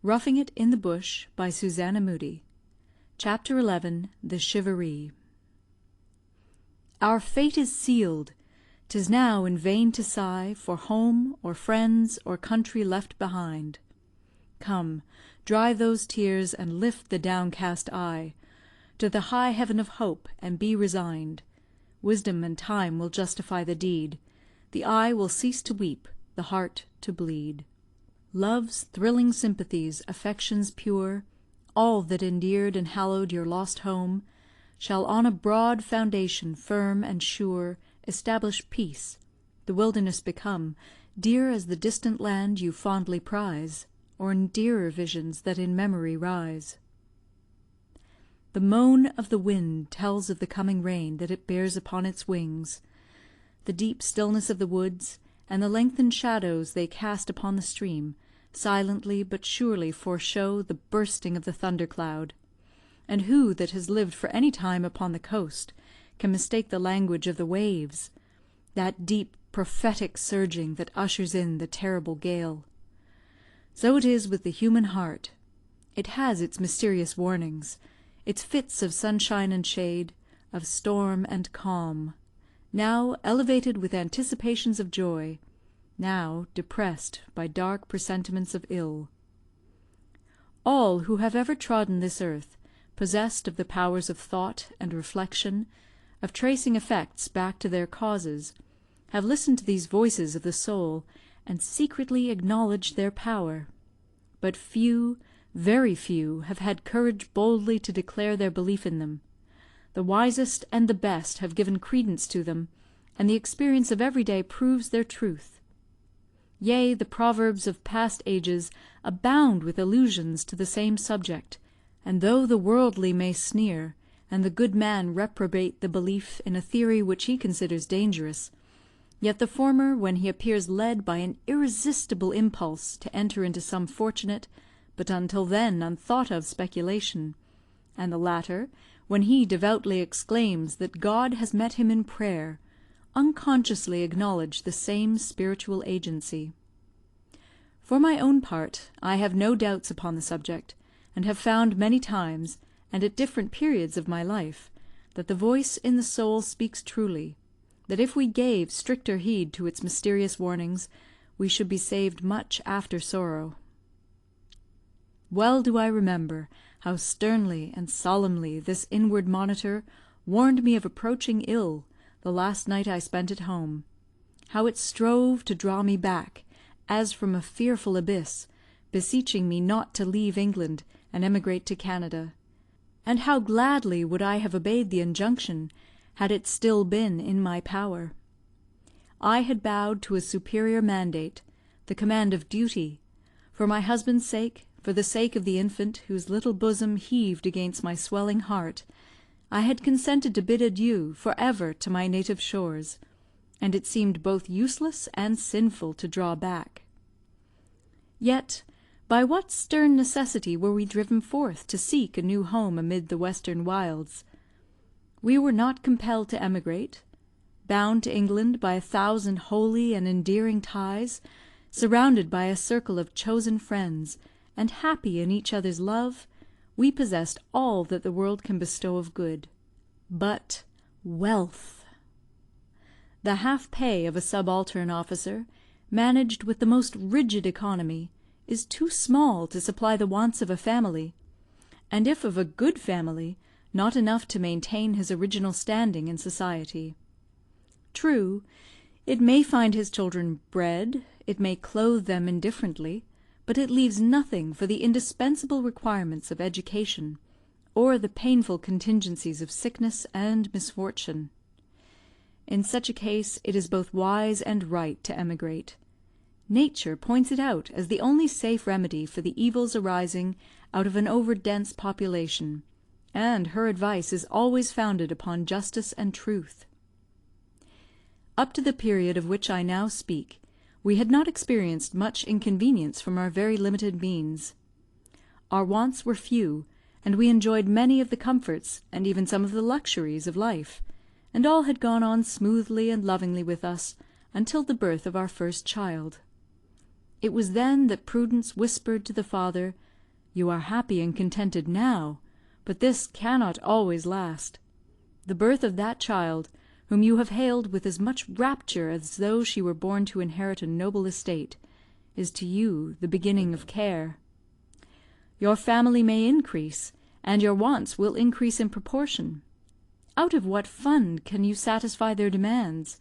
Roughing It in the Bush by Susanna Moodie. Chapter 11. The Charivari. Our fate is sealed. 'Tis now in vain to sigh For home, or friends, or country left behind. Come, dry those tears, and lift the downcast eye To the high heaven of hope, and be resigned. Wisdom and time will justify the deed. The eye will cease to weep, the heart to bleed. Love's thrilling sympathies, affections pure, all that endeared and hallowed your lost home, shall on a broad foundation, firm and sure, establish peace, the wilderness become dear as the distant land you fondly prize, or dearer visions that in memory rise. The moan of the wind tells of the coming rain that it bears upon its wings. The deep stillness of the woods, and the lengthened shadows they cast upon the stream, silently but surely foreshow the bursting of the thunder cloud; and who that has lived for any time upon the coast can mistake the language of the waves, that deep prophetic surging that ushers in the terrible gale? So it is with the human heart. It has its mysterious warnings, its fits of sunshine and shade, of storm and calm, now elevated with anticipations of joy, now depressed by dark presentiments of ill. All who have ever trodden this earth, possessed of the powers of thought and reflection, of tracing effects back to their causes, have listened to these voices of the soul, and secretly acknowledged their power. But few, very few, have had courage boldly to declare their belief in them. The wisest and the best have given credence to them, and the experience of every day proves their truth. Yea, the proverbs of past ages abound with allusions to the same subject, and though the worldly may sneer, and the good man reprobate the belief in a theory which he considers dangerous, yet the former, when he appears led by an irresistible impulse to enter into some fortunate, but until then unthought of speculation, and the latter, when he devoutly exclaims that God has met him in prayer, unconsciously acknowledge the same spiritual agency. For my own part, I have no doubts upon the subject, and have found many times, and at different periods of my life, that the voice in the soul speaks truly, that if we gave stricter heed to its mysterious warnings, we should be saved much after sorrow. Well do I remember how sternly and solemnly this inward monitor warned me of approaching ill the last night I spent at home; how it strove to draw me back, as from a fearful abyss, beseeching me not to leave England and emigrate to Canada; and how gladly would I have obeyed the injunction, had it still been in my power. I had bowed to a superior mandate, the command of duty. For my husband's sake, for the sake of the infant whose little bosom heaved against my swelling heart, I had consented to bid adieu for ever to my native shores, and it seemed both useless and sinful to draw back. Yet, by what stern necessity were we driven forth to seek a new home amid the western wilds? We were not compelled to emigrate. Bound to England by 1,000 holy and endearing ties, surrounded by a circle of chosen friends, and happy in each other's love, we possessed all that the world can bestow of good, but wealth. The half pay of a subaltern officer, managed with the most rigid economy, is too small to supply the wants of a family, and if of a good family, not enough to maintain his original standing in society. True, it may find his children bread, it may clothe them indifferently, but it leaves nothing for the indispensable requirements of education, or the painful contingencies of sickness and misfortune. In such a case it is both wise and right to emigrate. Nature points it out as the only safe remedy for the evils arising out of an over-dense population, and her advice is always founded upon justice and truth. Up to the period of which I now speak, we had not experienced much inconvenience from our very limited means. Our wants were few, and we enjoyed many of the comforts, and even some of the luxuries of life, and all had gone on smoothly and lovingly with us until the birth of our first child. It was then that prudence whispered to the father You are happy and contented now, but this cannot always last. The birth of that child, whom you have hailed with as much rapture as though she were born to inherit a noble estate, is to you the beginning of care. Your family may increase, and your wants will increase in proportion. Out of what fund can you satisfy their demands?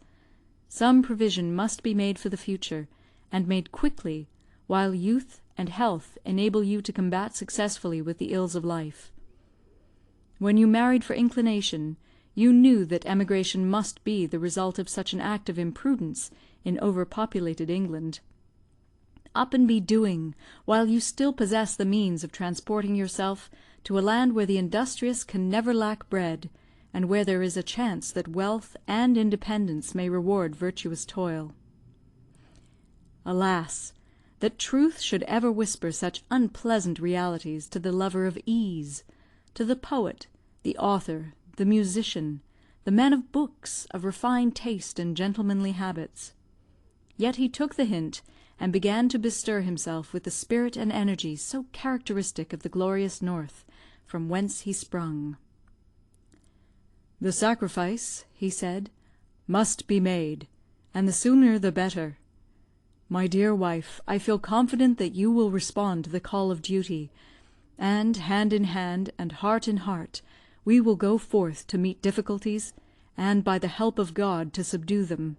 Some provision must be made for the future, and made quickly, while youth and health enable you to combat successfully with the ills of life. When you married for inclination, you knew that emigration must be the result of such an act of imprudence in overpopulated England. Up and be doing, while you still possess the means of transporting yourself to a land where the industrious can never lack bread, and where there is a chance that wealth and independence may reward virtuous toil. Alas! that truth should ever whisper such unpleasant realities to the lover of ease, to the poet, the author, the musician, the man of books, of refined taste and gentlemanly habits. Yet he took the hint, and began to bestir himself with the spirit and energy so characteristic of the glorious North, from whence he sprung. "The sacrifice," he said, "must be made, and the sooner the better. My dear wife, I feel confident that you will respond to the call of duty, and, hand in hand and heart in heart, we will go forth to meet difficulties, and by the help of God to subdue them.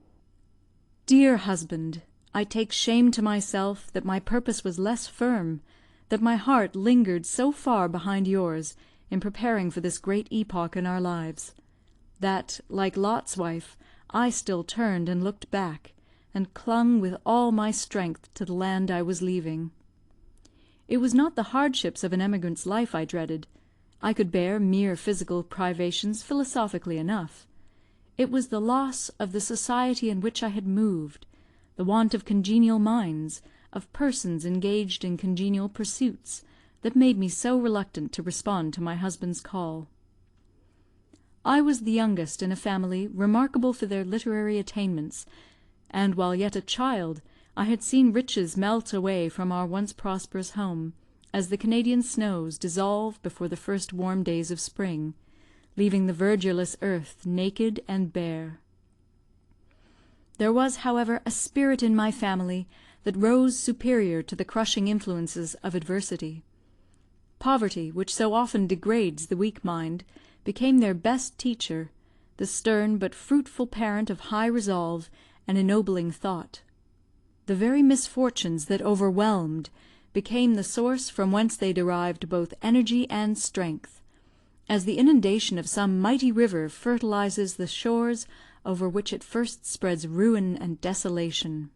Dear husband, I take shame to myself that my purpose was less firm, that my heart lingered so far behind yours in preparing for this great epoch in our lives, that, like Lot's wife, I still turned and looked back, and clung with all my strength to the land I was leaving. It was not the hardships of an emigrant's life I dreaded. I could bear mere physical privations philosophically enough. It was the loss of the society in which I had moved, the want of congenial minds, of persons engaged in congenial pursuits, that made me so reluctant to respond to my husband's call. I was the youngest in a family remarkable for their literary attainments, and while yet a child, I had seen riches melt away from our once prosperous home, as the Canadian snows dissolve before the first warm days of spring, leaving the verdureless earth naked and bare. There was, however, a spirit in my family that rose superior to the crushing influences of adversity. Poverty, which so often degrades the weak mind, became their best teacher, the stern but fruitful parent of high resolve and ennobling thought. The very misfortunes that overwhelmed became the source from whence they derived both energy and strength, as the inundation of some mighty river fertilises the shores over which it first spreads ruin and desolation.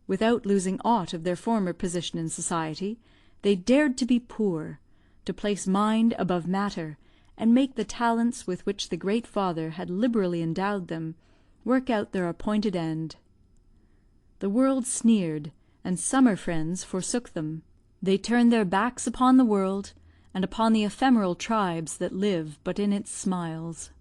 Without losing aught of their former position in society, they dared to be poor, to place mind above matter, and make the talents with which the Great Father had liberally endowed them work out their appointed end. The world sneered, and summer friends forsook them. They turned their backs upon the world, and upon the ephemeral tribes that live but in its smiles.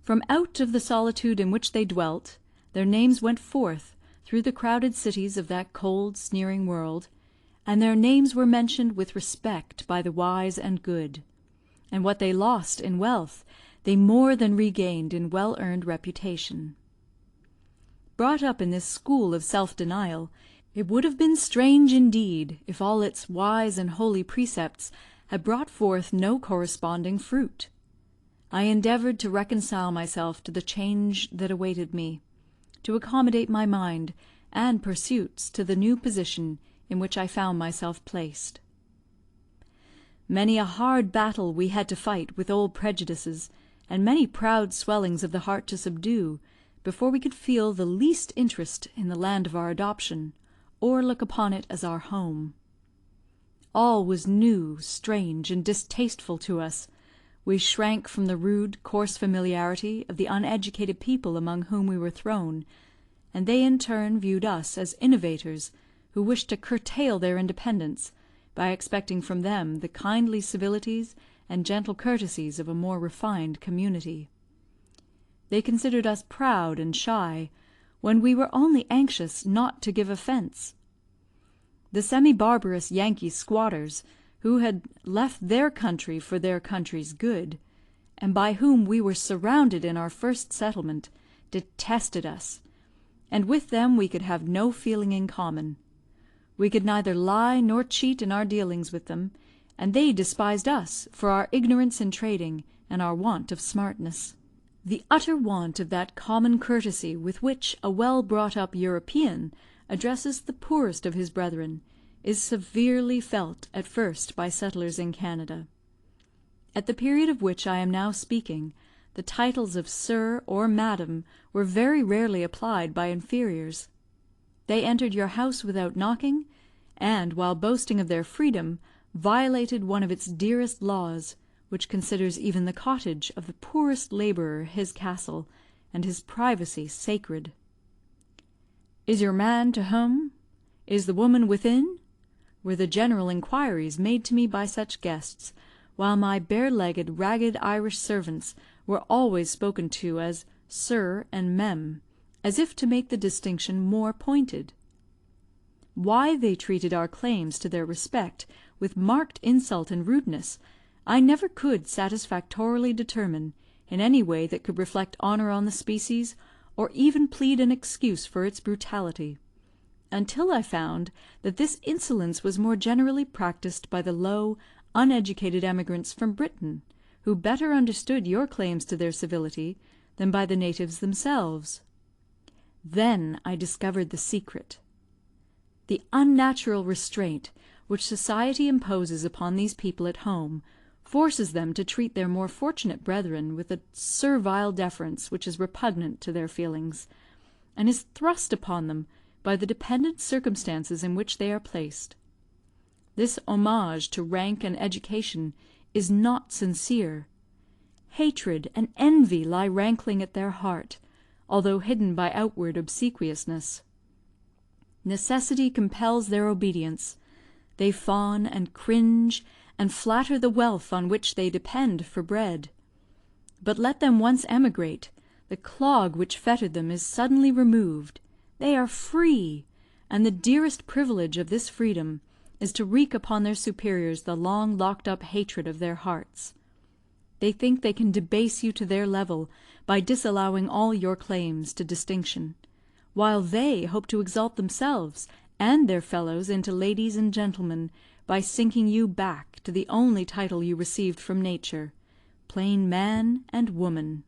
From out of the solitude in which they dwelt, their names went forth through the crowded cities of that cold, sneering world, and their names were mentioned with respect by the wise and good, and what they lost in wealth they more than regained in well-earned reputation. Brought up in this school of self-denial, it would have been strange indeed if all its wise and holy precepts had brought forth no corresponding fruit. I endeavoured to reconcile myself to the change that awaited me, to accommodate my mind and pursuits to the new position in which I found myself placed. Many a hard battle we had to fight with old prejudices, and many proud swellings of the heart to subdue, before we could feel the least interest in the land of our adoption, or look upon it as our home. All was new, strange, and distasteful to us. We shrank from the rude, coarse familiarity of the uneducated people among whom we were thrown, and they in turn viewed us as innovators who wished to curtail their independence by expecting from them the kindly civilities and gentle courtesies of a more refined community. They considered us proud and shy, when we were only anxious not to give offence. The semi-barbarous Yankee squatters, who had left their country for their country's good, and by whom we were surrounded in our first settlement, detested us, and with them we could have no feeling in common. We could neither lie nor cheat in our dealings with them, and they despised us for our ignorance in trading and our want of smartness. The utter want of that common courtesy with which a well-brought-up European addresses the poorest of his brethren is severely felt at first by settlers in Canada. At the period of which I am now speaking, the titles of Sir or Madam were very rarely applied by inferiors. They entered your house without knocking, and, while boasting of their freedom, violated one of its dearest laws, which considers even the cottage of the poorest labourer his castle, and his privacy sacred. "Is your man to home? Is the woman within?" were the general inquiries made to me by such guests, while my bare-legged, ragged Irish servants were always spoken to as "Sir" and "Mem," as if to make the distinction more pointed. Why they treated our claims to their respect with marked insult and rudeness, I never could satisfactorily determine, in any way that could reflect honour on the species, or even plead an excuse for its brutality, until I found that this insolence was more generally practised by the low, uneducated emigrants from Britain, who better understood your claims to their civility than by the natives themselves. Then I discovered the secret. The unnatural restraint which society imposes upon these people at home forces them to treat their more fortunate brethren with a servile deference which is repugnant to their feelings, and is thrust upon them by the dependent circumstances in which they are placed. This homage to rank and education is not sincere. Hatred and envy lie rankling at their heart, although hidden by outward obsequiousness. Necessity compels their obedience. They fawn and cringe and flatter the wealth on which they depend for bread. But let them once emigrate, the clog which fettered them is suddenly removed. They are free, and the dearest privilege of this freedom is to wreak upon their superiors the long locked-up hatred of their hearts. They think they can debase you to their level by disallowing all your claims to distinction, while they hope to exalt themselves and their fellows into ladies and gentlemen by sinking you back to the only title you received from nature, plain man and woman.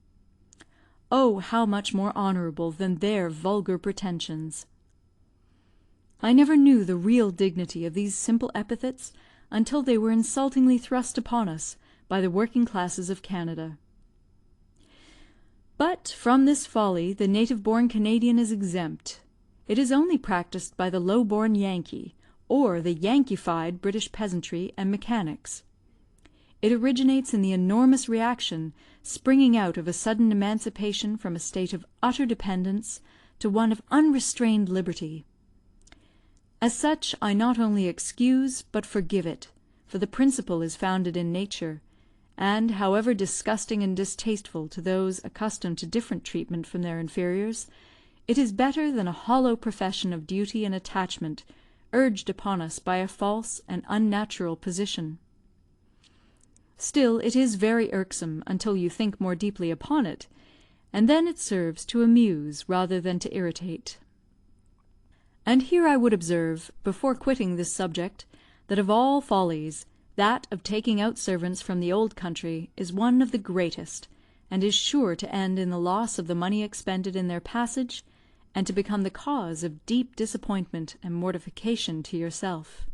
Oh, how much more honourable than their vulgar pretensions! I never knew the real dignity of these simple epithets until they were insultingly thrust upon us by the working classes of Canada. But from this folly the native-born Canadian is exempt. It is only practised by the low-born Yankee, or the Yankeefied British peasantry and mechanics. It originates in the enormous reaction springing out of a sudden emancipation from a state of utter dependence to one of unrestrained liberty. As such, I not only excuse but forgive it, for the principle is founded in nature, and, however disgusting and distasteful to those accustomed to different treatment from their inferiors, it is better than a hollow profession of duty and attachment urged upon us by a false and unnatural position. Still, it is very irksome until you think more deeply upon it, and then it serves to amuse rather than to irritate. And here I would observe, before quitting this subject, that of all follies, that of taking out servants from the old country is one of the greatest, and is sure to end in the loss of the money expended in their passage, and to become the cause of deep disappointment and mortification to yourself.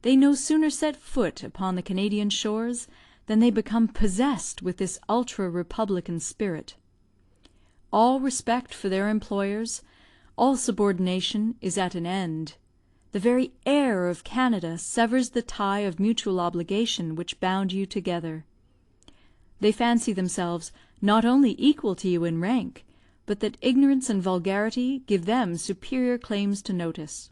They no sooner set foot upon the Canadian shores than they become possessed with this ultra-republican spirit. All respect for their employers, all subordination is at an end. The very air of Canada severs the tie of mutual obligation which bound you together. They fancy themselves not only equal to you in rank, but that ignorance and vulgarity give them superior claims to notice.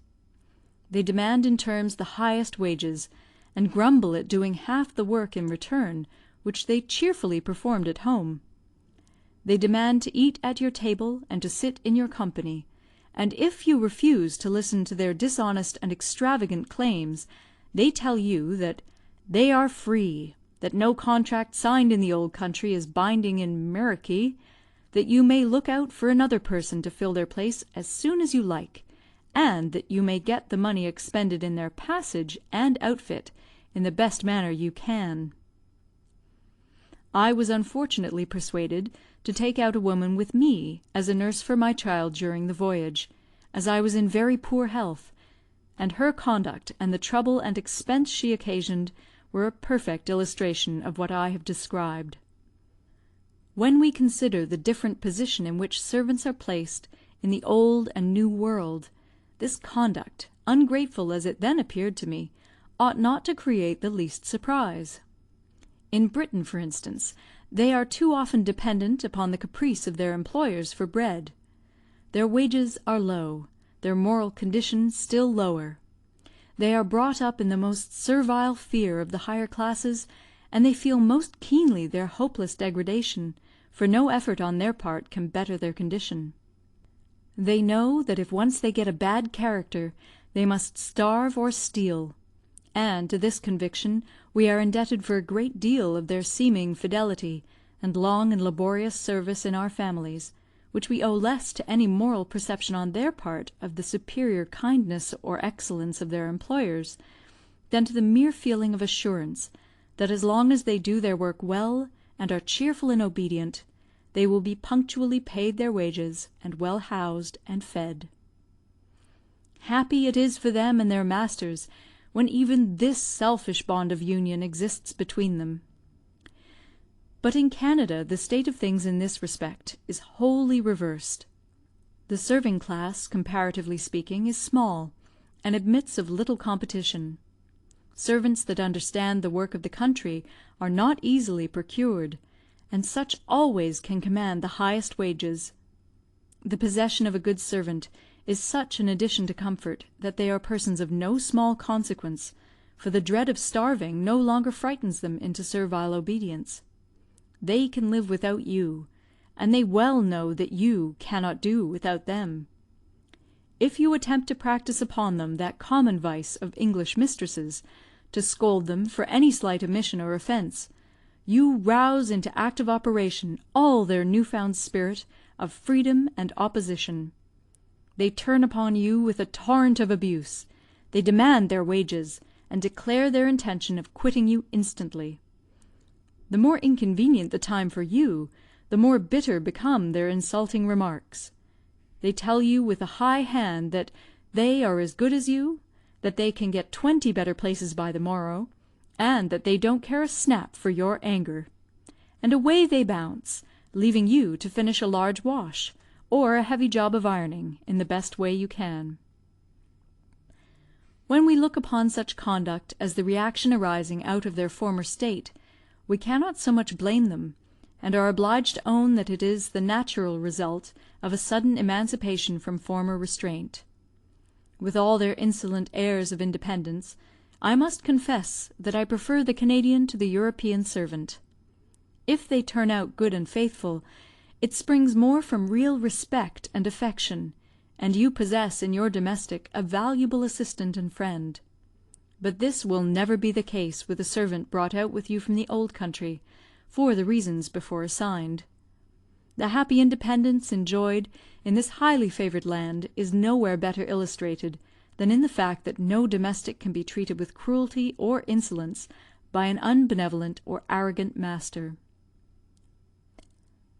They demand in terms the highest wages, and grumble at doing half the work in return which they cheerfully performed at home. They demand to eat at your table and to sit in your company, and if you refuse to listen to their dishonest and extravagant claims, they tell you that they are free, that no contract signed in the old country is binding in 'Meriky, that you may look out for another person to fill their place as soon as you like, and that you may get the money expended in their passage and outfit in the best manner you can. I was unfortunately persuaded to take out a woman with me as a nurse for my child during the voyage, as I was in very poor health, and her conduct and the trouble and expense she occasioned were a perfect illustration of what I have described. When we consider the different position in which servants are placed in the old and new world, this conduct, ungrateful as it then appeared to me, ought not to create the least surprise. In Britain, for instance, they are too often dependent upon the caprice of their employers for bread. Their wages are low, their moral condition still lower. They are brought up in the most servile fear of the higher classes, and they feel most keenly their hopeless degradation, for no effort on their part can better their condition. They know that if once they get a bad character, they must starve or steal, and to this conviction we are indebted for a great deal of their seeming fidelity and long and laborious service in our families, which we owe less to any moral perception on their part of the superior kindness or excellence of their employers, than to the mere feeling of assurance that as long as they do their work well and are cheerful and obedient, they will be punctually paid their wages and well housed and fed. Happy it is for them and their masters when even this selfish bond of union exists between them. But in Canada the state of things in this respect is wholly reversed. The serving class, comparatively speaking, is small, and admits of little competition. Servants that understand the work of the country are not easily procured, and such always can command the highest wages. The possession of a good servant is such an addition to comfort that they are persons of no small consequence, for the dread of starving no longer frightens them into servile obedience. They can live without you, and they well know that you cannot do without them. If you attempt to practise upon them that common vice of English mistresses, to scold them for any slight omission or offence, you rouse into active operation all their new-found spirit of freedom and opposition. They turn upon you with a torrent of abuse, they demand their wages, and declare their intention of quitting you instantly. The more inconvenient the time for you, the more bitter become their insulting remarks. They tell you with a high hand that they are as good as you, that they can get 20 better places by the morrow, and that they don't care a snap for your anger. And away they bounce, leaving you to finish a large wash, or a heavy job of ironing, in the best way you can. When we look upon such conduct as the reaction arising out of their former state, we cannot so much blame them, and are obliged to own that it is the natural result of a sudden emancipation from former restraint. With all their insolent airs of independence, I must confess that I prefer the Canadian to the European servant. If they turn out good and faithful, it springs more from real respect and affection, and you possess in your domestic a valuable assistant and friend. But this will never be the case with a servant brought out with you from the old country, for the reasons before assigned. The happy independence enjoyed in this highly favoured land is nowhere better illustrated than in the fact that no domestic can be treated with cruelty or insolence by an unbenevolent or arrogant master.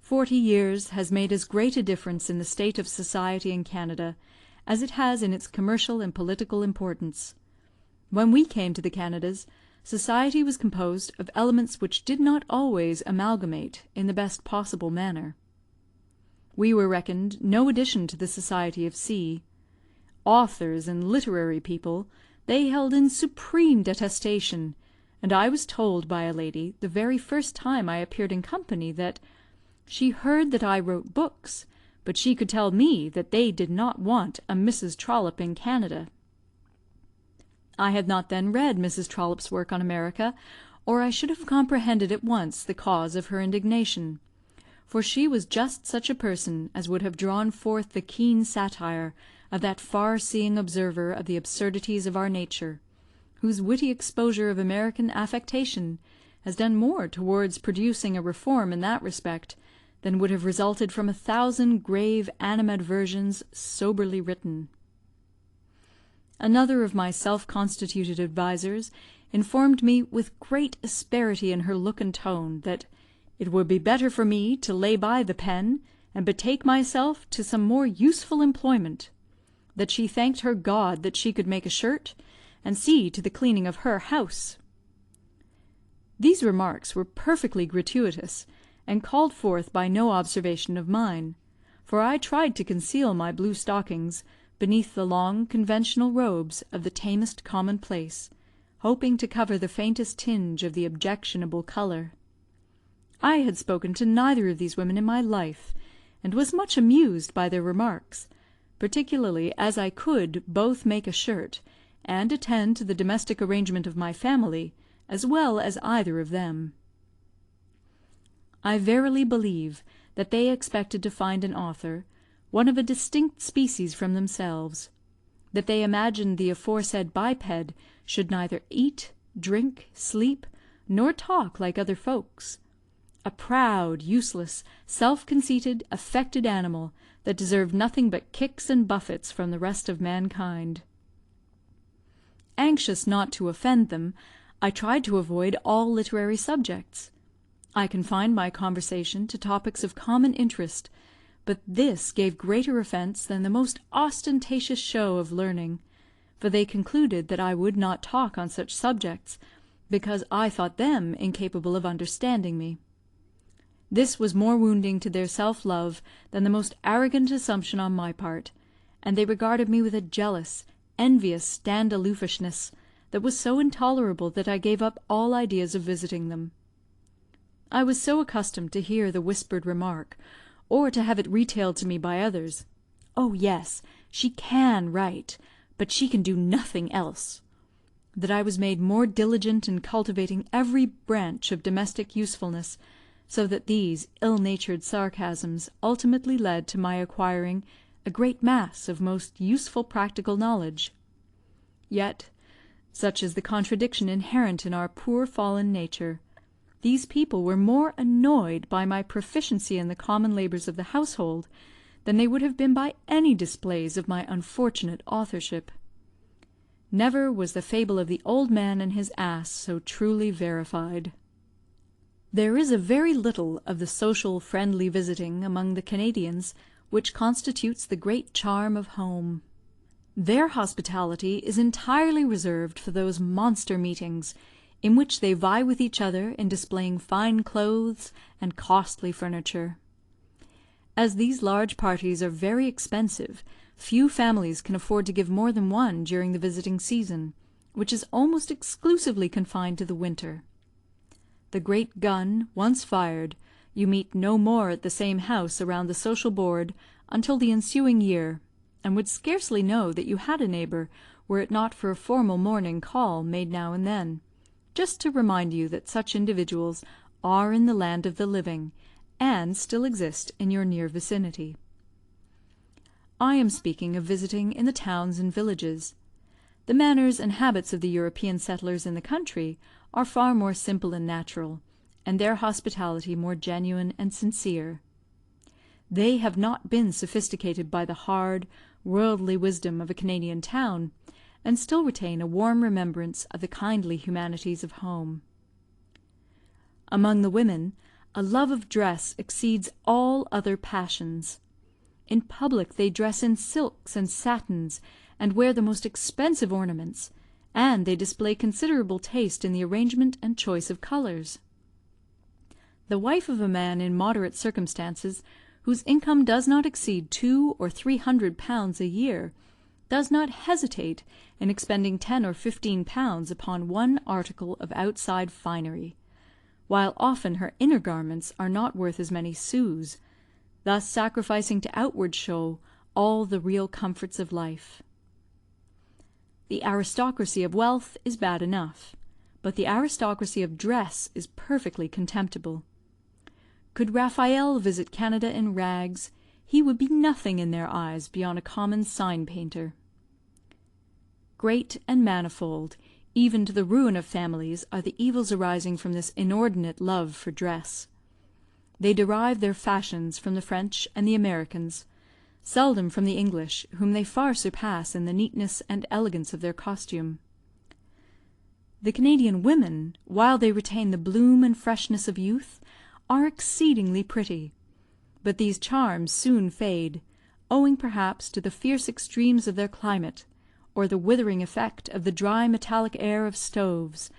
40 years has made as great a difference in the state of society in Canada as it has in its commercial and political importance. When we came to the Canadas, society was composed of elements which did not always amalgamate in the best possible manner. We were reckoned no addition to the society of C. Authors and literary people they held in supreme detestation, and I was told by a lady, the very first time I appeared in company, that she heard that I wrote books, but she could tell me that they did not want a Mrs. Trollope in Canada. I had not then read Mrs. Trollope's work on America, or I should have comprehended at once the cause of her indignation, for she was just such a person as would have drawn forth the keen satire of that far-seeing observer of the absurdities of our nature, whose witty exposure of American affectation has done more towards producing a reform in that respect than would have resulted from 1,000 grave animadversions soberly written. Another of my self-constituted advisers informed me with great asperity in her look and tone that it would be better for me to lay by the pen and betake myself to some more useful employment; that she thanked her God that she could make a shirt, and see to the cleaning of her house. These remarks were perfectly gratuitous, and called forth by no observation of mine, for I tried to conceal my blue stockings beneath the long conventional robes of the tamest commonplace, hoping to cover the faintest tinge of the objectionable colour. I had spoken to neither of these women in my life, and was much amused by their remarks, particularly as I could both make a shirt and attend to the domestic arrangement of my family as well as either of them. I verily believe that they expected to find an author, one of a distinct species from themselves; that they imagined the aforesaid biped should neither eat, drink, sleep, nor talk like other folks; a proud, useless, self-conceited, affected animal, that deserved nothing but kicks and buffets from the rest of mankind. Anxious not to offend them, I tried to avoid all literary subjects. I confined my conversation to topics of common interest, but this gave greater offence than the most ostentatious show of learning, for they concluded that I would not talk on such subjects, because I thought them incapable of understanding me. This was more wounding to their self-love than the most arrogant assumption on my part, and they regarded me with a jealous, envious stand-aloofishness that was so intolerable that I gave up all ideas of visiting them. I was so accustomed to hear the whispered remark, or to have it retailed to me by others, "Oh, yes, she can write, but she can do nothing else," that I was made more diligent in cultivating every branch of domestic usefulness, so that these ill-natured sarcasms ultimately led to my acquiring a great mass of most useful practical knowledge. Yet, such is the contradiction inherent in our poor fallen nature, these people were more annoyed by my proficiency in the common labours of the household than they would have been by any displays of my unfortunate authorship. Never was the fable of the old man and his ass so truly verified. There is a very little of the social friendly visiting among the Canadians which constitutes the great charm of home. Their hospitality is entirely reserved for those monster meetings, in which they vie with each other in displaying fine clothes and costly furniture. As these large parties are very expensive, few families can afford to give more than one during the visiting season, which is almost exclusively confined to the winter. The great gun once fired, you meet no more at the same house around the social board until the ensuing year, and would scarcely know that you had a neighbour were it not for a formal morning call made now and then, just to remind you that such individuals are in the land of the living, and still exist in your near vicinity. I am speaking of visiting in the towns and villages. The manners and habits of the European settlers in the country are far more simple and natural, and their hospitality more genuine and sincere. They have not been sophisticated by the hard, worldly wisdom of a Canadian town, and still retain a warm remembrance of the kindly humanities of home. Among the women, a love of dress exceeds all other passions. In public they dress in silks and satins, and wear the most expensive ornaments, and they display considerable taste in the arrangement and choice of colours. The wife of a man in moderate circumstances, whose income does not exceed 200 or 300 pounds a year, does not hesitate in expending 10 or 15 pounds upon one article of outside finery, while often her inner garments are not worth as many sous, thus sacrificing to outward show all the real comforts of life. The aristocracy of wealth is bad enough, but the aristocracy of dress is perfectly contemptible. Could Raphael visit Canada in rags, he would be nothing in their eyes beyond a common sign painter. Great and manifold, even to the ruin of families, are the evils arising from this inordinate love for dress. They derive their fashions from the French and the Americans, seldom from the English, whom they far surpass in the neatness and elegance of their costume. The Canadian women, while they retain the bloom and freshness of youth, are exceedingly pretty; but these charms soon fade, owing perhaps to the fierce extremes of their climate, or the withering effect of the dry metallic air of stoves,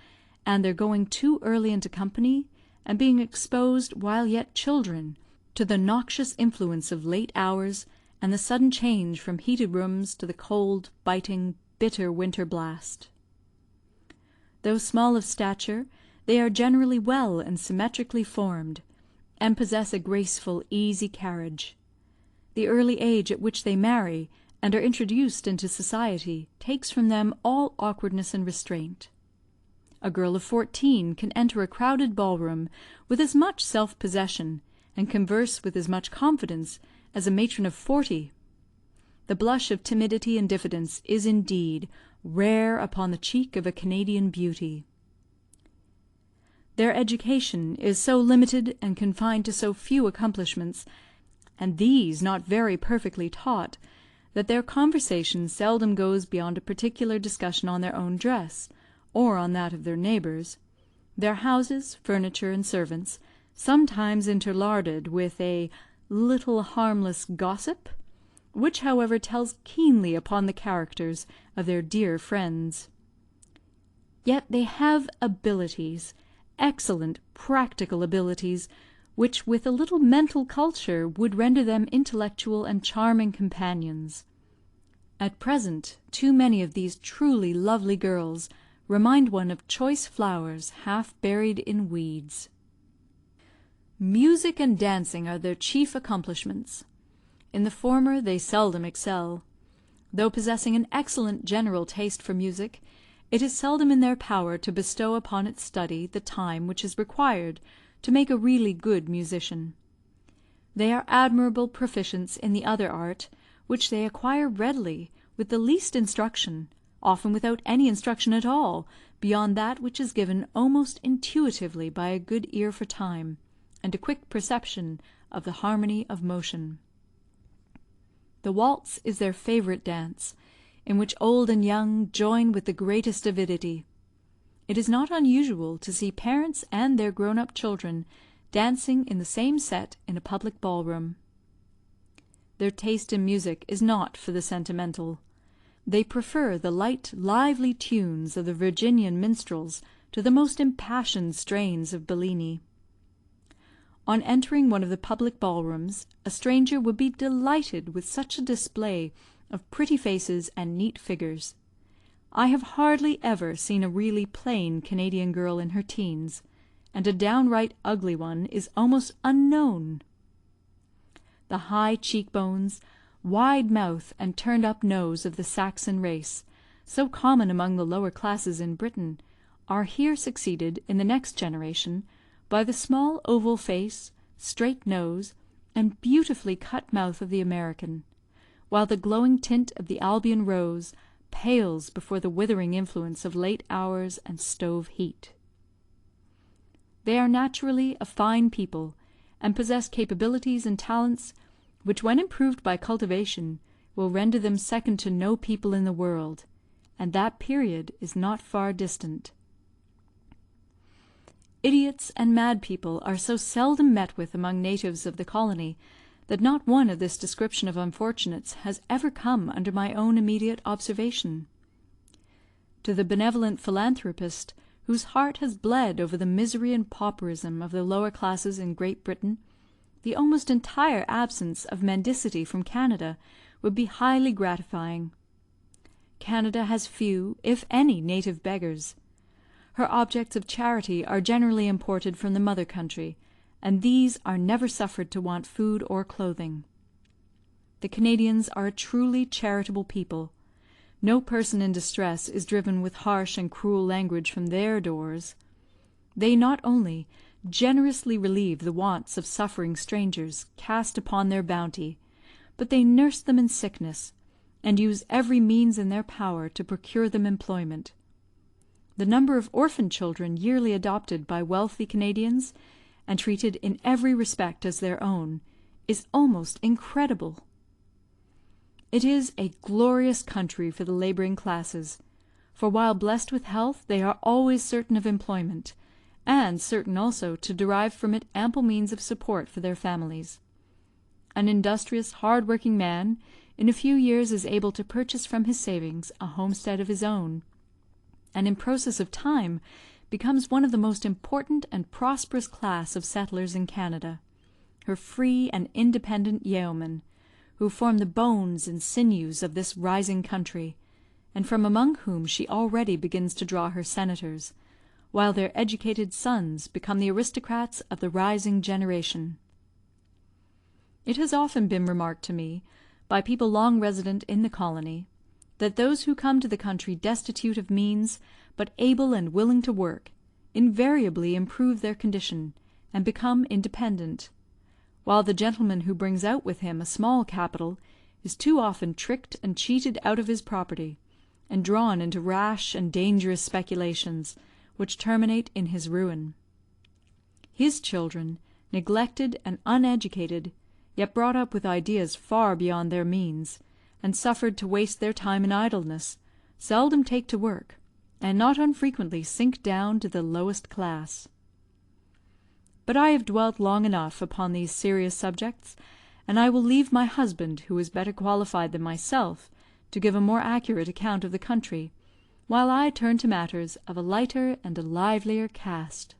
and their going too early into company, and being exposed, while yet children, to the noxious influence of late hours, and the sudden change from heated rooms to the cold, biting, bitter winter blast. Though small of stature, they are generally well and symmetrically formed, and possess a graceful, easy carriage. The early age at which they marry, and are introduced into society, takes from them all awkwardness and restraint. A girl of 14 can enter a crowded ball-room with as much self-possession, and converse with as much confidence, as a matron of 40. The blush of timidity and diffidence is, indeed, rare upon the cheek of a Canadian beauty. Their education is so limited and confined to so few accomplishments, and these not very perfectly taught, that their conversation seldom goes beyond a particular discussion on their own dress, or on that of their neighbours, their houses, furniture, and servants, sometimes interlarded with a little harmless gossip, which, however, tells keenly upon the characters of their dear friends. Yet they have abilities, excellent practical abilities, which with a little mental culture would render them intellectual and charming companions. At present, too many of these truly lovely girls remind one of choice flowers half buried in weeds. Music and dancing are their chief accomplishments. In the former they seldom excel. Though possessing an excellent general taste for music, it is seldom in their power to bestow upon its study the time which is required to make a really good musician. They are admirable proficients in the other art, which they acquire readily, with the least instruction, often without any instruction at all, beyond that which is given almost intuitively by a good ear for time, and a quick perception of the harmony of motion. The waltz is their favourite dance, in which old and young join with the greatest avidity. It is not unusual to see parents and their grown-up children dancing in the same set in a public ball-room. Their taste in music is not for the sentimental. They prefer the light, lively tunes of the Virginian minstrels to the most impassioned strains of Bellini. On entering one of the public ball-rooms, a stranger would be delighted with such a display of pretty faces and neat figures. I have hardly ever seen a really plain Canadian girl in her teens, and a downright ugly one is almost unknown. The high cheek-bones, wide mouth, and turned-up nose of the Saxon race, so common among the lower classes in Britain, are here succeeded, in the next generation, by the small oval face, straight nose, and beautifully cut mouth of the American, while the glowing tint of the Albion rose pales before the withering influence of late hours and stove heat. They are naturally a fine people, and possess capabilities and talents which, when improved by cultivation, will render them second to no people in the world, and that period is not far distant. Idiots and mad people are so seldom met with among natives of the colony, that not one of this description of unfortunates has ever come under my own immediate observation. To the benevolent philanthropist, whose heart has bled over the misery and pauperism of the lower classes in Great Britain, the almost entire absence of mendicity from Canada would be highly gratifying. Canada has few, if any, native beggars. Her objects of charity are generally imported from the mother country, and these are never suffered to want food or clothing. The Canadians are a truly charitable people. No person in distress is driven with harsh and cruel language from their doors. They not only generously relieve the wants of suffering strangers cast upon their bounty, but they nurse them in sickness, and use every means in their power to procure them employment. The number of orphan children yearly adopted by wealthy Canadians, and treated in every respect as their own, is almost incredible. It is a glorious country for the labouring classes, for while blessed with health they are always certain of employment, and certain also to derive from it ample means of support for their families. An industrious, hard-working man, in a few years is able to purchase from his savings a homestead of his own, and in process of time becomes one of the most important and prosperous class of settlers in Canada, her free and independent yeomen, who form the bones and sinews of this rising country, and from among whom she already begins to draw her senators, while their educated sons become the aristocrats of the rising generation. It has often been remarked to me, by people long resident in the colony, that those who come to the country destitute of means, but able and willing to work, invariably improve their condition, and become independent; while the gentleman who brings out with him a small capital is too often tricked and cheated out of his property, and drawn into rash and dangerous speculations, which terminate in his ruin. His children, neglected and uneducated, yet brought up with ideas far beyond their means, and suffered to waste their time in idleness, seldom take to work, and not unfrequently sink down to the lowest class. But I have dwelt long enough upon these serious subjects, and I will leave my husband, who is better qualified than myself, to give a more accurate account of the country, while I turn to matters of a lighter and a livelier cast.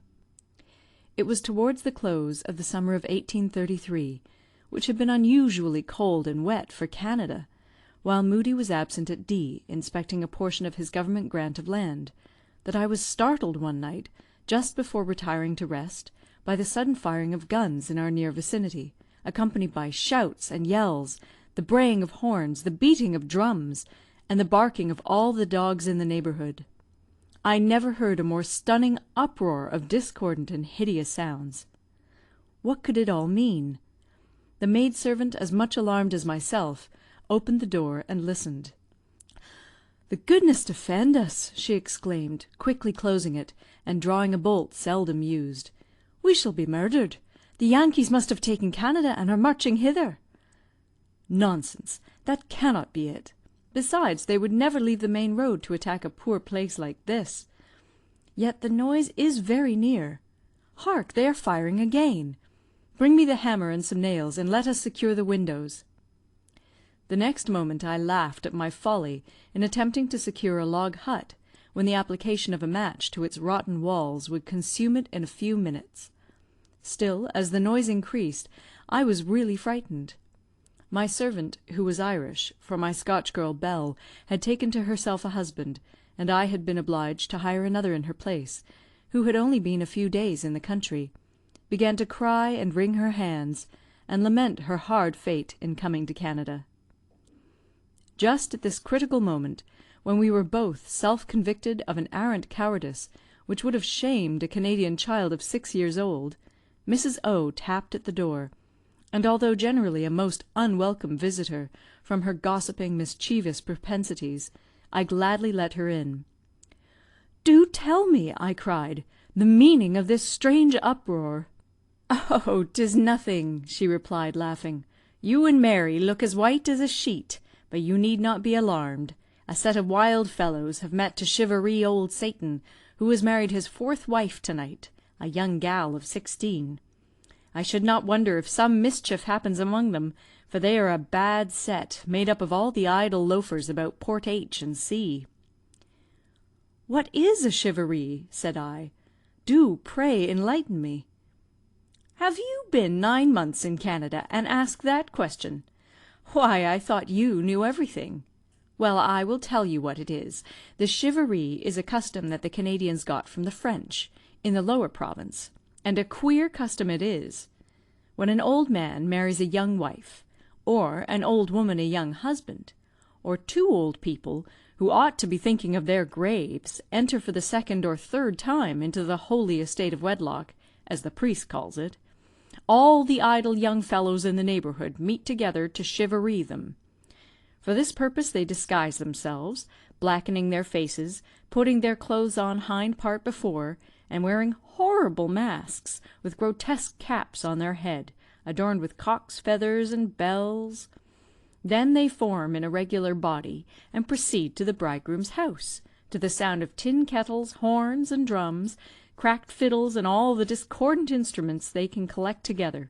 It was towards the close of the summer of 1833, which had been unusually cold and wet for Canada, while Moodie was absent at D, inspecting a portion of his government grant of land, that I was startled one night, just before retiring to rest, by the sudden firing of guns in our near vicinity, accompanied by shouts and yells, the braying of horns, the beating of drums, and the barking of all the dogs in the neighbourhood. I never heard a more stunning uproar of discordant and hideous sounds. What could it all mean? The maid-servant, as much alarmed as myself, opened the door and listened. "The goodness defend us!" she exclaimed, quickly closing it, and drawing a bolt seldom used. "We shall be murdered. The Yankees must have taken Canada, and are marching hither." "Nonsense! That cannot be it. Besides, they would never leave the main road to attack a poor place like this. Yet the noise is very near. Hark! They are firing again. Bring me the hammer and some nails, and let us secure the windows." The next moment I laughed at my folly in attempting to secure a log hut, when the application of a match to its rotten walls would consume it in a few minutes. Still, as the noise increased, I was really frightened. My servant, who was Irish, for my Scotch girl Belle had taken to herself a husband, and I had been obliged to hire another in her place, who had only been a few days in the country, began to cry and wring her hands, and lament her hard fate in coming to Canada. Just at this critical moment, when we were both self-convicted of an arrant cowardice which would have shamed a Canadian child of 6 years old, Mrs. O tapped at the door, and although generally a most unwelcome visitor, from her gossiping, mischievous propensities, I gladly let her in. "Do tell me," I cried, "the meaning of this strange uproar." "Oh, 'tis nothing," she replied, laughing. "You and Mary look as white as a sheet, but you need not be alarmed. A set of wild fellows have met to Charivari old Satan, who has married his 4th wife to-night, a young gal of 16. I should not wonder if some mischief happens among them, for they are a bad set, made up of all the idle loafers about Port H and C." "What is a charivari?" said I. "Do, pray, enlighten me." "Have you been 9 months in Canada, and ask that question? Why, I thought you knew everything. Well, I will tell you what it is. The charivari is a custom that the Canadians got from the French, in the Lower Province, and a queer custom it is. When an old man marries a young wife, or an old woman a young husband, or 2 old people, who ought to be thinking of their graves, enter for the 2nd or 3rd time into the holy estate of wedlock, as the priest calls it, all the idle young fellows in the neighbourhood meet together to charivari them. For this purpose they disguise themselves, blackening their faces, putting their clothes on hind part before, and wearing horrible masks, with grotesque caps on their head, adorned with cock's feathers and bells. Then they form in a regular body, and proceed to the bridegroom's house, to the sound of tin kettles, horns, and drums, cracked fiddles, and all the discordant instruments they can collect together.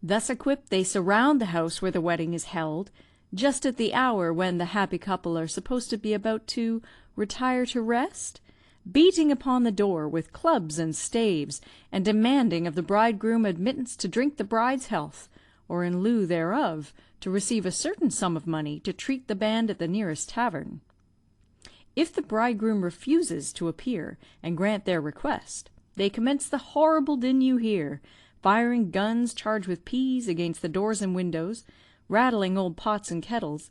Thus equipped, they surround the house where the wedding is held, just at the hour when the happy couple are supposed to be about to retire to rest, beating upon the door with clubs and staves, and demanding of the bridegroom admittance to drink the bride's health, or in lieu thereof to receive a certain sum of money to treat the band at the nearest tavern. If the bridegroom refuses to appear and grant their request, they commence the horrible din you hear, firing guns charged with peas against the doors and windows, rattling old pots and kettles,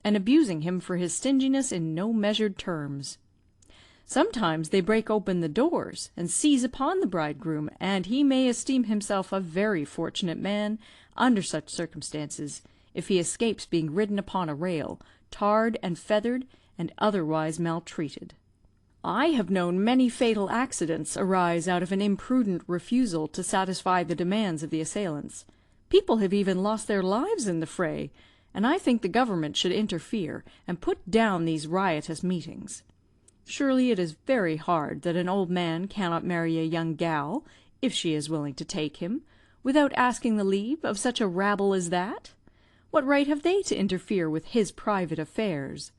and abusing him for his stinginess in no measured terms. Sometimes they break open the doors and seize upon the bridegroom, and he may esteem himself a very fortunate man under such circumstances, if he escapes being ridden upon a rail, tarred and feathered, and otherwise maltreated. I have known many fatal accidents arise out of an imprudent refusal to satisfy the demands of the assailants. People have even lost their lives in the fray, and I think the government should interfere and put down these riotous meetings. Surely it is very hard that an old man cannot marry a young gal, if she is willing to take him, without asking the leave of such a rabble as that. What right have they to interfere with his private affairs?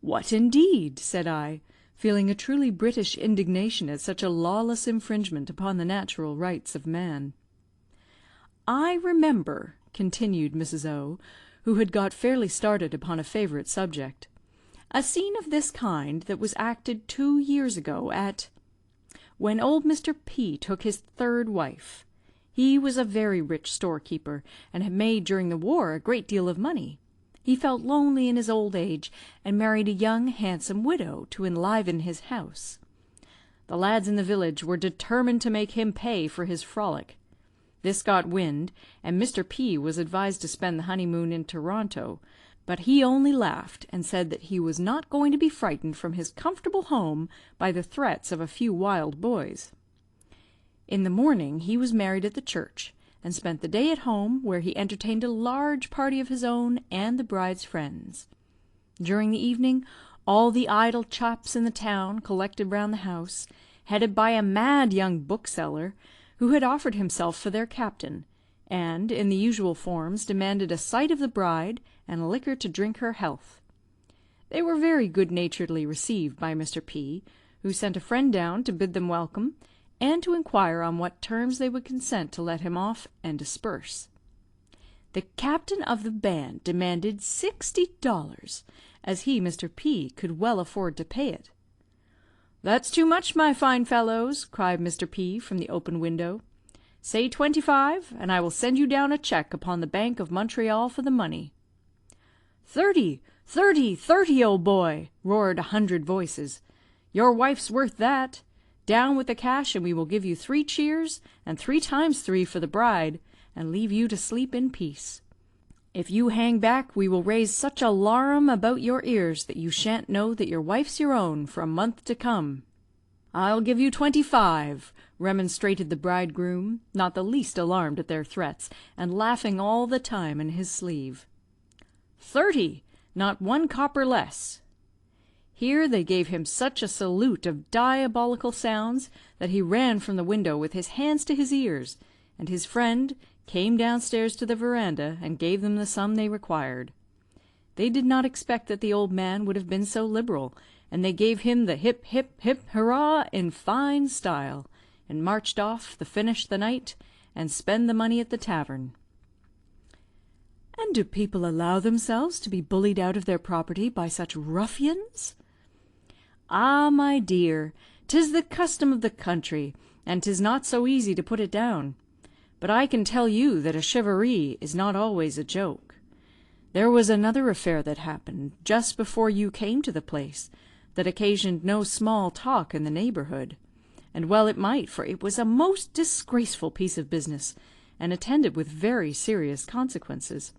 "What indeed?" said I, feeling a truly British indignation at such a lawless infringement upon the natural rights of man. "I remember," continued Mrs. O., who had got fairly started upon a favourite subject, "a scene of this kind that was acted 2 years ago when old Mr. P. took his 3rd wife. He was a very rich storekeeper, and had made during the war a great deal of money. He felt lonely in his old age, and married a young handsome widow to enliven his house. The lads in the village were determined to make him pay for his frolic. This got wind, and Mr. P. was advised to spend the honeymoon in Toronto, but he only laughed, and said that he was not going to be frightened from his comfortable home by the threats of a few wild boys. In the morning he was married at the church, and spent the day at home, where he entertained a large party of his own and the bride's friends. During the evening, all the idle chaps in the town collected round the house, headed by a mad young bookseller, who had offered himself for their captain, and, in the usual forms, demanded a sight of the bride, and liquor to drink her health. They were very good-naturedly received by Mr. P., who sent a friend down to bid them welcome, and to inquire on what terms they would consent to let him off and disperse. The captain of the band demanded $60, as he, Mr. P., could well afford to pay it. "That's too much, my fine fellows," cried Mr. P. from the open window. "Say 25, and I will send you down a cheque upon the Bank of Montreal for the money." "30, 30, 30, old boy!" roared 100 voices. "Your wife's worth that. Down with the cash, and we will give you 3 cheers, and 3 times 3 for the bride, and leave you to sleep in peace. If you hang back, we will raise such a larum about your ears that you shan't know that your wife's your own for a month to come." "I'll give you 25, remonstrated the bridegroom, not the least alarmed at their threats, and laughing all the time in his sleeve. 30, not 1 copper less. Here they gave him such a salute of diabolical sounds that he ran from the window with his hands to his ears, and his friend came downstairs to the verandah and gave them the sum they required. They did not expect that the old man would have been so liberal, and they gave him the hip, hip, hip, hurrah in fine style, and marched off to finish the night and spend the money at the tavern. "And do people allow themselves to be bullied out of their property by such ruffians?" "Ah, my dear, 'tis the custom of the country, and 'tis not so easy to put it down. But I can tell you that a charivari is not always a joke. There was another affair that happened just before you came to the place, that occasioned no small talk in the neighbourhood. and well it might, for it was a most disgraceful piece of business, and attended with very serious consequences.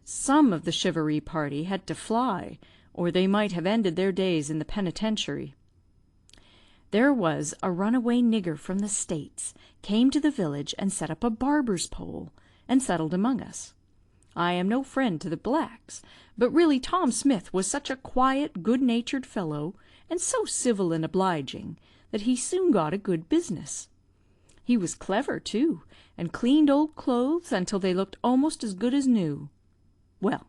Some of the Charivari party had to fly, or they might have ended their days in the penitentiary. There was a runaway nigger from the States came to the village and set up a barber's pole, and settled among us. I am no friend to the blacks, but really Tom Smith was such a quiet, good-natured fellow, and so civil and obliging, that he soon got a good business. He was clever, too, and cleaned old clothes until they looked almost as good as new. Well,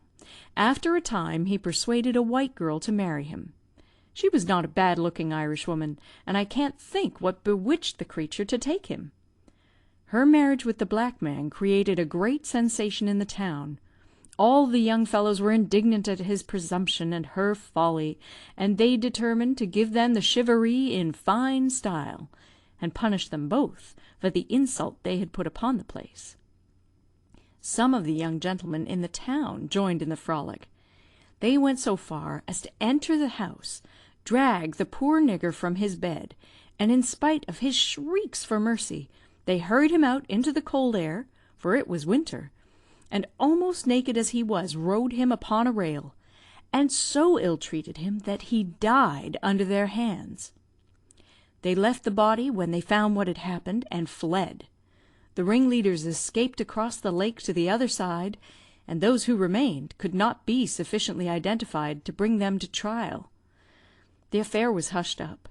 after a time he persuaded a white girl to marry him. She was not a bad-looking Irishwoman, and I can't think what bewitched the creature to take him. Her marriage with the black man created a great sensation in the town. All the young fellows were indignant at his presumption and her folly, and they determined to give them the charivari in fine style, and punish them both for the insult they had put upon the place. Some of the young gentlemen in the town joined in the frolic. They went so far as to enter the house, drag the poor nigger from his bed, and in spite of his shrieks for mercy, they hurried him out into the cold air, for it was winter, and almost naked as he was, rode him upon a rail, and so ill-treated him that he died under their hands. They left the body when they found what had happened, and fled. The ringleaders escaped across the lake to the other side, and those who remained could not be sufficiently identified to bring them to trial. The affair was hushed up,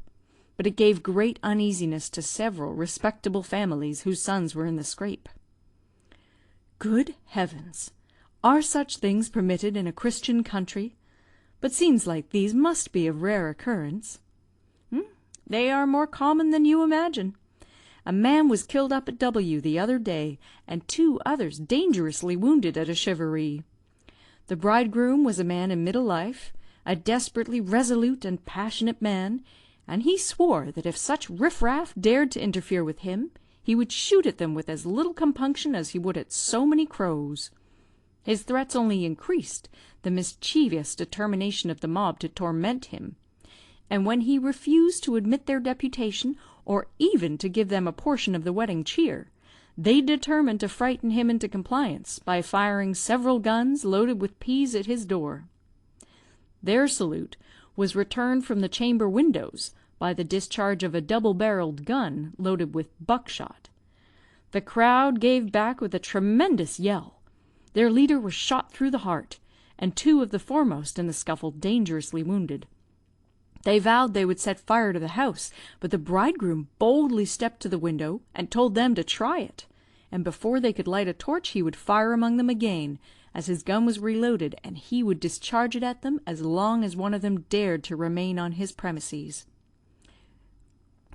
but it gave great uneasiness to several respectable families whose sons were in the scrape. Good heavens! Are such things permitted in a Christian country? But scenes like these must be of rare occurrence. They are more common than you imagine. A man was killed up at W the other day, and 2 others dangerously wounded at a charivari. The bridegroom was a man in middle life, a desperately resolute and passionate man, and he swore that if such riff-raff dared to interfere with him, he would shoot at them with as little compunction as he would at so many crows. His threats only increased the mischievous determination of the mob to torment him, and when he refused to admit their deputation, or even to give them a portion of the wedding cheer, they determined to frighten him into compliance by firing several guns loaded with peas at his door. Their salute was returned from the chamber windows by the discharge of a double-barrelled gun loaded with buckshot. The crowd gave back with a tremendous yell. Their leader was shot through the heart, and 2 of the foremost in the scuffle dangerously wounded. They vowed they would set fire to the house, but the bridegroom boldly stepped to the window and told them to try it, and before they could light a torch he would fire among them again, as his gun was reloaded, and he would discharge it at them as long as one of them dared to remain on his premises.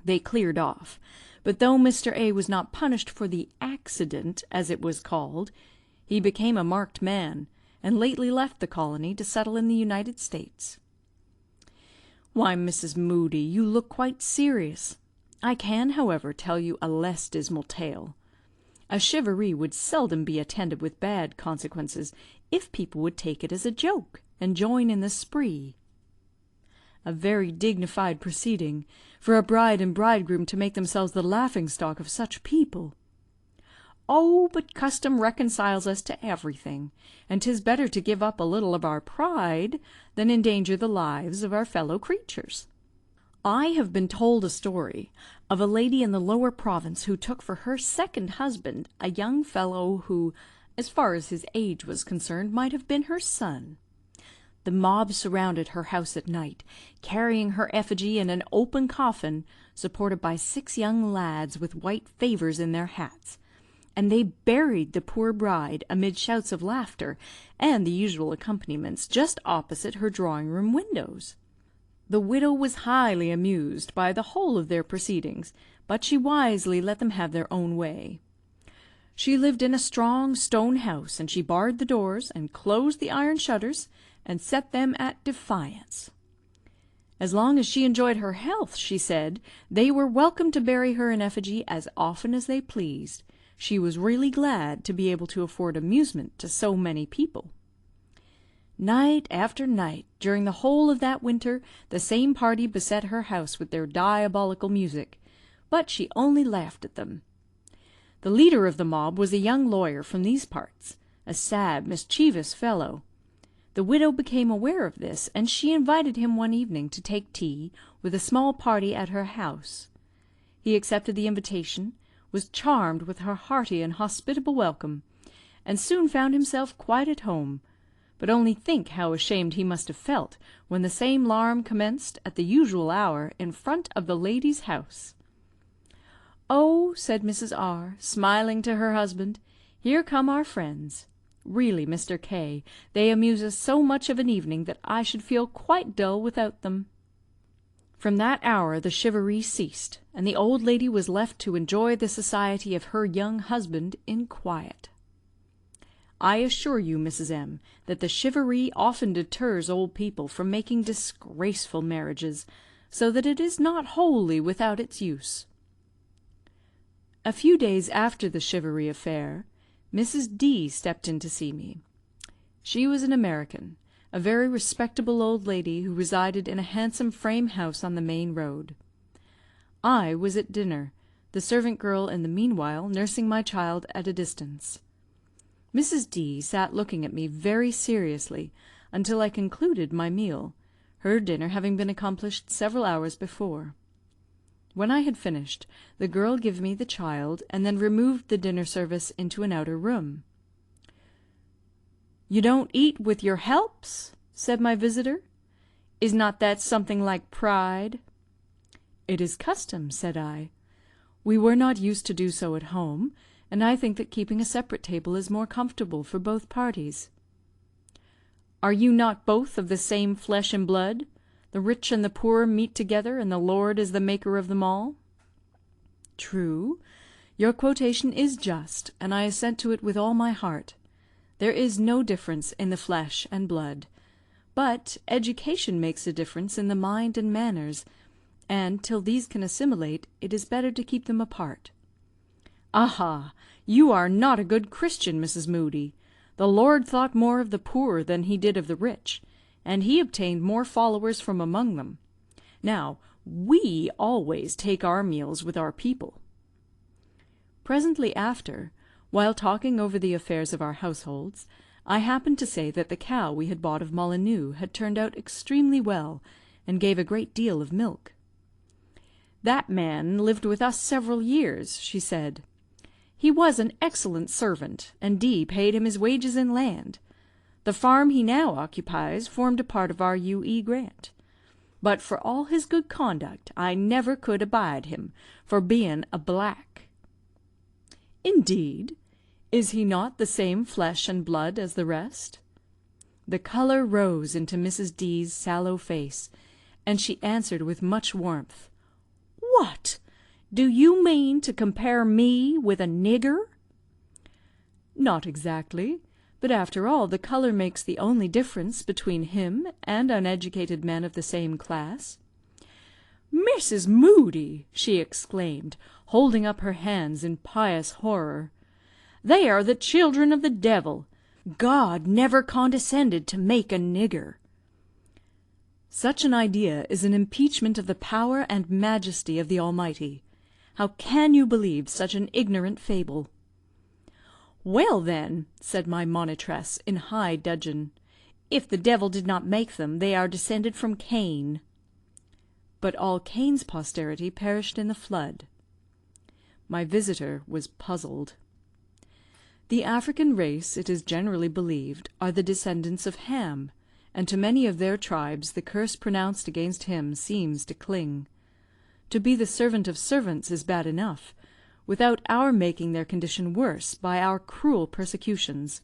They cleared off, but though Mr. A was not punished for the accident, as it was called, he became a marked man, and lately left the colony to settle in the United States. Why, Mrs. Moodie, you look quite serious. I can, however, tell you a less dismal tale. A charivari would seldom be attended with bad consequences if people would take it as a joke and join in the spree. A very dignified proceeding for a bride and bridegroom to make themselves the laughing-stock of such people. Oh, but custom reconciles us to everything, and 'tis better to give up a little of our pride than endanger the lives of our fellow creatures. I have been told a story of a lady in the lower province who took for her second husband a young fellow who, as far as his age was concerned, might have been her son. The mob surrounded her house at night, carrying her effigy in an open coffin, supported by 6 young lads with white favours in their hats, and they buried the poor bride amid shouts of laughter and the usual accompaniments just opposite her drawing-room windows. The widow was highly amused by the whole of their proceedings, but she wisely let them have their own way. She lived in a strong stone house, and she barred the doors, and closed the iron shutters, and set them at defiance. As long as she enjoyed her health, she said, they were welcome to bury her in effigy as often as they pleased. She was really glad to be able to afford amusement to so many people. Night after night, during the whole of that winter, the same party beset her house with their diabolical music, but she only laughed at them. The leader of the mob was a young lawyer from these parts, a sad, mischievous fellow. The widow became aware of this, and she invited him one evening to take tea with a small party at her house. He accepted the invitation, was charmed with her hearty and hospitable welcome, and soon found himself quite at home. But only think how ashamed he must have felt when the same alarm commenced at the usual hour in front of the lady's house. "Oh," said Mrs. R., smiling to her husband, "here come our friends. Really, Mr. K., they amuse us so much of an evening that I should feel quite dull without them." From that hour the charivari ceased, and the old lady was left to enjoy the society of her young husband in quiet. I assure you, Mrs. M., that the charivari often deters old people from making disgraceful marriages, so that it is not wholly without its use. A few days after the charivari affair, Mrs. D. stepped in to see me. She was an American, a very respectable old lady who resided in a handsome frame house on the main road. I was at dinner, the servant girl in the meanwhile nursing my child at a distance. Mrs. D. sat looking at me very seriously until I concluded my meal, her dinner having been accomplished several hours before. When I had finished, the girl gave me the child, and then removed the dinner service into an outer room. "You don't eat with your helps?" said my visitor. "Is not that something like pride?" "It is custom," said I. "We were not used to do so at home, and I think that keeping a separate table is more comfortable for both parties." "Are you not both of the same flesh and blood? The rich and the poor meet together, and the Lord is the maker of them all." "True. Your quotation is just, and I assent to it with all my heart. There is no difference in the flesh and blood. But education makes a difference in the mind and manners, and till these can assimilate, it is better to keep them apart." "Aha! You are not a good Christian, Mrs. Moodie. The Lord thought more of the poor than he did of the rich, and he obtained more followers from among them. Now, we always take our meals with our people." Presently after, while talking over the affairs of our households, I happened to say that the cow we had bought of Molyneux had turned out extremely well, and gave a great deal of milk. "That man lived with us several years," she said. "He was an excellent servant, and D paid him his wages in land. The farm he now occupies formed a part of our U.E. grant. But for all his good conduct, I never could abide him, for being a black." "Indeed! Is he not the same flesh and blood as the rest?" The colour rose into Mrs. D.'s sallow face, and she answered with much warmth, "What! Do you mean to compare me with a nigger?" "Not exactly. But after all, the colour makes the only difference between him and uneducated men of the same class." "Mrs. Moodie!" she exclaimed, holding up her hands in pious horror. "They are the children of the devil. God never condescended to make a nigger." "Such an idea is an impeachment of the power and majesty of the Almighty. How can you believe such an ignorant fable?" "Well, then," said my monitress, in high dudgeon, "if the devil did not make them, they are descended from Cain." "But all Cain's posterity perished in the flood." My visitor was puzzled. The African race, it is generally believed, are the descendants of Ham, and to many of their tribes the curse pronounced against him seems to cling. To be the servant of servants is bad enough, without our making their condition worse by our cruel persecutions.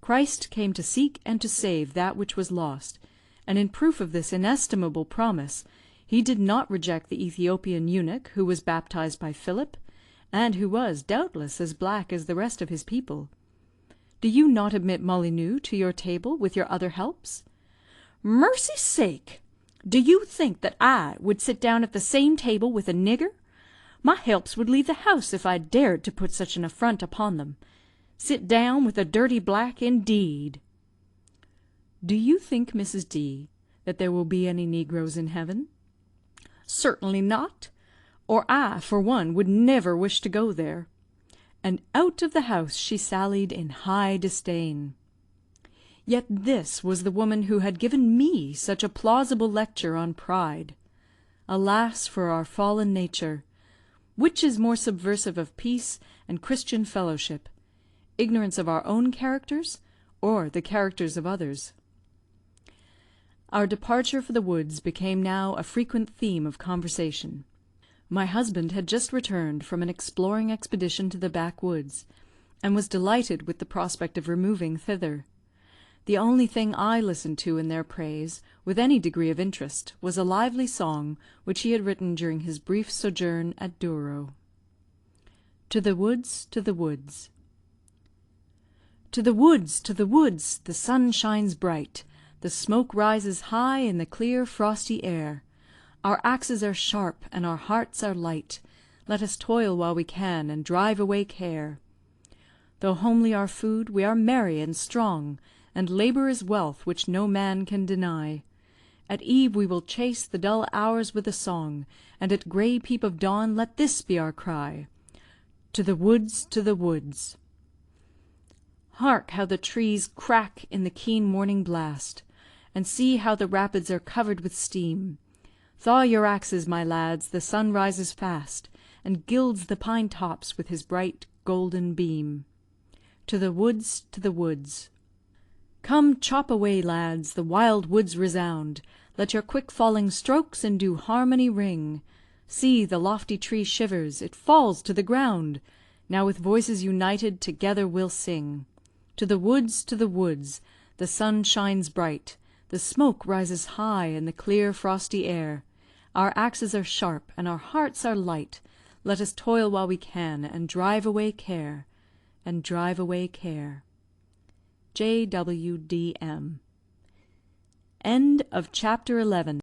Christ came to seek and to save that which was lost, and in proof of this inestimable promise, he did not reject the Ethiopian eunuch who was baptized by Philip, and who was, doubtless, as black as the rest of his people. Do you not admit Molyneux to your table with your other helps? "Mercy's sake! Do you think that I would sit down at the same table with a nigger? My helps would leave the house if I dared to put such an affront upon them. Sit down with a dirty black, indeed!" "Do you think, Mrs. D., that there will be any negroes in heaven?" "Certainly not. or I, for one, would never wish to go there." And out of the house she sallied in high disdain. Yet this was the woman who had given me such a plausible lecture on pride. Alas for our fallen nature! Which is more subversive of peace and Christian fellowship, ignorance of our own characters, or the characters of others? Our departure for the woods became now a frequent theme of conversation. My husband had just returned from an exploring expedition to the backwoods, and was delighted with the prospect of removing thither. The only thing I listened to in their praise, with any degree of interest, was a lively song which he had written during his brief sojourn at Douro. To the woods, to the woods. To the woods, to the woods, the sun shines bright, the smoke rises high in the clear frosty air. Our axes are sharp, and our hearts are light. Let us toil while we can, and drive away care. Though homely our food, we are merry and strong, and labour is wealth which no man can deny. At eve we will chase the dull hours with a song, and at grey peep of dawn let this be our cry: To the woods, to the woods. Hark how the trees crack in the keen morning blast, and see how the rapids are covered with steam. Thaw your axes, my lads, the sun rises fast, and gilds the pine tops with his bright golden beam. To the woods, to the woods. Come, chop away, lads, the wild woods resound. Let your quick falling strokes in due harmony ring. See, the lofty tree shivers, it falls to the ground. Now with voices united together we'll sing. To the woods, to the woods. The sun shines bright. The smoke rises high in the clear frosty air. Our axes are sharp, and our hearts are light. Let us toil while we can, and drive away care. And drive away care. J.W.D.M. End of chapter 11.